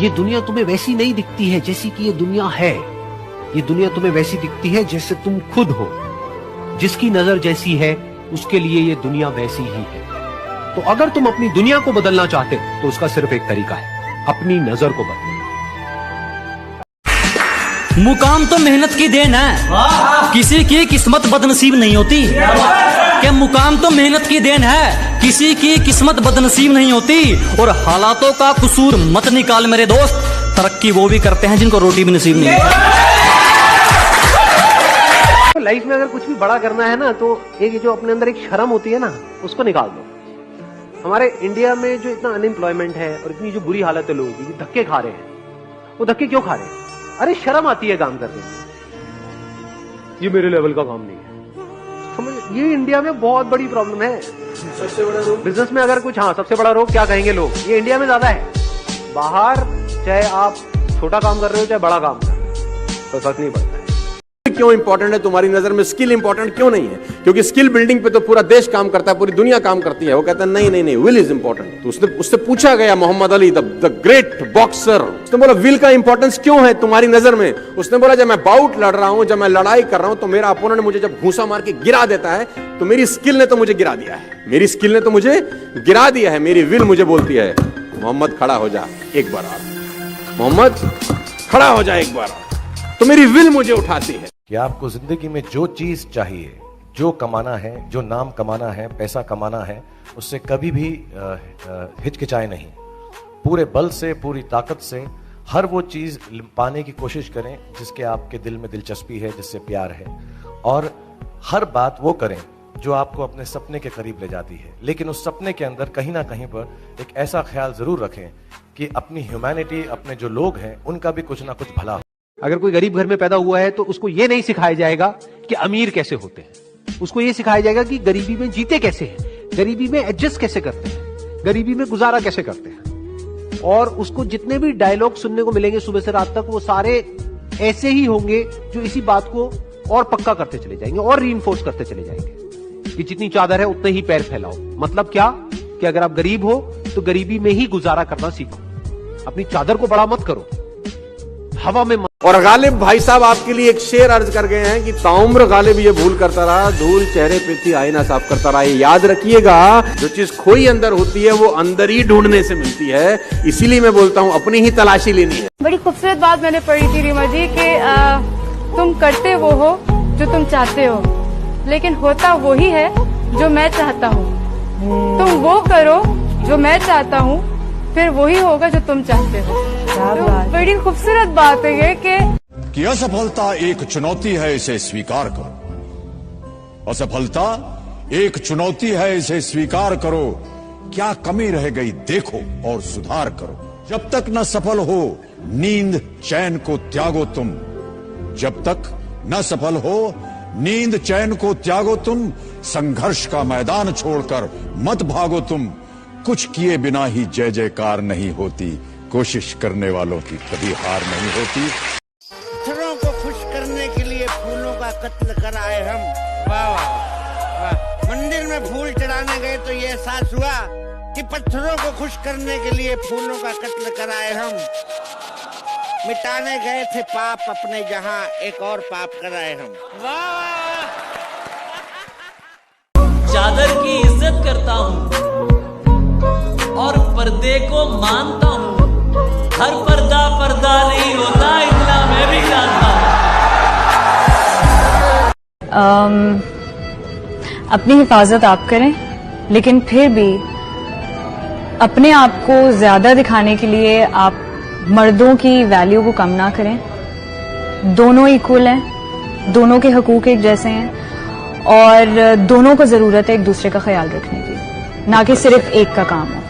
ये दुनिया तुम्हें वैसी नहीं दिखती है जैसी कि ये दुनिया है। ये दुनिया तुम्हें वैसी दिखती है जैसे तुम खुद हो। जिसकी नजर जैसी है उसके लिए ये दुनिया वैसी ही है। तो अगर तुम अपनी दुनिया को बदलना चाहते तो उसका सिर्फ एक तरीका है, अपनी नजर को बदलना। मुकाम तो मेहनत की देन है, किसी की किस्मत बदनसीब नहीं होती। क्या मुकाम तो मेहनत की देन है, किसी की किस्मत बदनसीब नहीं होती। और हालातों का कसूर मत निकाल मेरे दोस्त, तरक्की वो भी करते हैं जिनको रोटी भी नसीब नहीं है। लाइफ में अगर कुछ भी बड़ा करना है ना, तो एक जो अपने अंदर एक शर्म होती है ना, उसको निकाल दो। हमारे इंडिया में जो इतना अनएम्प्लॉयमेंट है और इतनी जो बुरी हालत है लोगों की, धक्के खा रहे हैं। वो धक्के क्यों खा रहे हैं? अरे शर्म आती है काम करने में, ये मेरे लेवल का काम नहीं है। समझ, ये इंडिया में बहुत बड़ी प्रॉब्लम है। सबसे बड़ा रोग बिजनेस में अगर कुछ, हाँ सबसे बड़ा रोग क्या कहेंगे लोग, ये इंडिया में ज्यादा है। बाहर चाहे आप छोटा काम कर रहे हो चाहे बड़ा काम कर रहे हो, तो फर्क नहीं पड़ता है। क्यों इंपॉर्टेंट है तुम्हारी नजर में? स्किल इंपॉर्टेंट क्यों नहीं है? क्योंकि स्किल बिल्डिंग पे तो पूरा देश काम करता है, पूरी दुनिया काम करती है। वो कहता है नहीं नहीं नहीं, विल इज इंपॉर्टेंट। तो उससे पूछा गया Muhammad Ali the great boxer, उसने बोला विल का इंपॉर्टेंस क्यों है तुम्हारी नजर में? उसने बोला जब मैं बाउट लड़ रहा हूं, जब मैं लड़ाई कर रहा हूं, तो मेरा अपोनेंट मुझे जब घूंसा मार के गिरा देता है, तो मेरी स्किल ने तो मुझे गिरा दिया है। मेरी स्किल ने तो मुझे गिरा दिया है। मेरी विल मुझे बोलती है मोहम्मद खड़ा हो जा एक बार और, मोहम्मद खड़ा हो जा एक बार और। तो मेरी विल मुझे उठाती है कि आपको जिंदगी में जो चीज चाहिए, जो कमाना है, जो नाम कमाना है, पैसा कमाना है, उससे कभी भी हिचकिचाए नहीं। पूरे बल से, पूरी ताकत से हर वो चीज पाने की कोशिश करें जिसके आपके दिल में दिलचस्पी है, जिससे प्यार है। और हर बात वो करें जो आपको अपने सपने के करीब ले जाती है। लेकिन उस सपने के अंदर कहीं ना कहीं पर एक ऐसा ख्याल जरूर रखें कि अपनी ह्यूमैनिटी, अपने जो लोग हैं, उनका भी कुछ ना कुछ भला हो। अगर कोई गरीब घर में पैदा हुआ है तो उसको ये नहीं सिखाया जाएगा कि अमीर कैसे होते हैं। उसको ये सिखाया जाएगा कि गरीबी में जीते कैसे हैं, गरीबी में एडजस्ट कैसे करते हैं, गरीबी में गुजारा कैसे करते हैं। और उसको जितने भी डायलॉग सुनने को मिलेंगे सुबह से रात तक, वो सारे ऐसे ही होंगे जो इसी बात को और पक्का करते चले जाएंगे और रीइंफोर्स करते चले जाएंगे कि जितनी चादर है उतने ही पैर फैलाओ। मतलब क्या कि अगर आप गरीब हो तो गरीबी में ही गुजारा करना सीखो, अपनी चादर को बड़ा मत करो, हवा में मत। और गालिब भाई साहब आपके लिए एक शेर अर्ज कर गए हैं कि ताउम्र गालिब ये भूल करता रहा, धूल चेहरे पे थी आईना साफ करता रहा। ये याद रखिएगा, जो चीज खोई अंदर होती है वो अंदर ही ढूंढने से मिलती है। इसीलिए मैं बोलता हूँ अपनी ही तलाशी लेनी है। बड़ी खूबसूरत बात मैंने पढ़ी थी रीमा जी कि तुम करते वो हो जो तुम चाहते हो, लेकिन होता वही है जो मैं चाहता हूँ। तुम वो करो जो मैं चाहता हूँ, फिर वही होगा जो तुम चाहते हो। तो बड़ी खूबसूरत बात है ये कि असफलता एक चुनौती है, इसे स्वीकार करो। असफलता एक चुनौती है, इसे स्वीकार करो। क्या कमी रह गई देखो और सुधार करो। जब तक न सफल हो नींद चैन को त्यागो तुम, जब तक न सफल हो नींद चैन को त्यागो तुम। संघर्ष का मैदान छोड़कर मत भागो तुम। कुछ किए बिना ही जय जयकार नहीं होती, कोशिश करने वालों की कभी हार नहीं होती। पत्थरों को खुश करने के लिए फूलों का कत्ल कराए हम। वाह वाह। मंदिर में फूल चढ़ाने गए तो ये एहसास हुआ कि पत्थरों को खुश करने के लिए फूलों का कत्ल कराए हम। मिटाने गए थे पाप अपने, जहां एक और पाप कराए हम। वाह। चादर की इज्जत करता हूँ और पर्दे को मानता हूँ। हर पर्दा पर्दा नहीं होता, इतना मैं भी जानता हूँ। अपनी हिफाजत आप करें, लेकिन फिर भी अपने आप को ज्यादा दिखाने के लिए आप मर्दों की वैल्यू को कम ना करें। दोनों इक्वल हैं, दोनों के हकूक एक जैसे हैं और दोनों को जरूरत है एक दूसरे का ख्याल रखने की, ना कि सिर्फ एक का काम हो।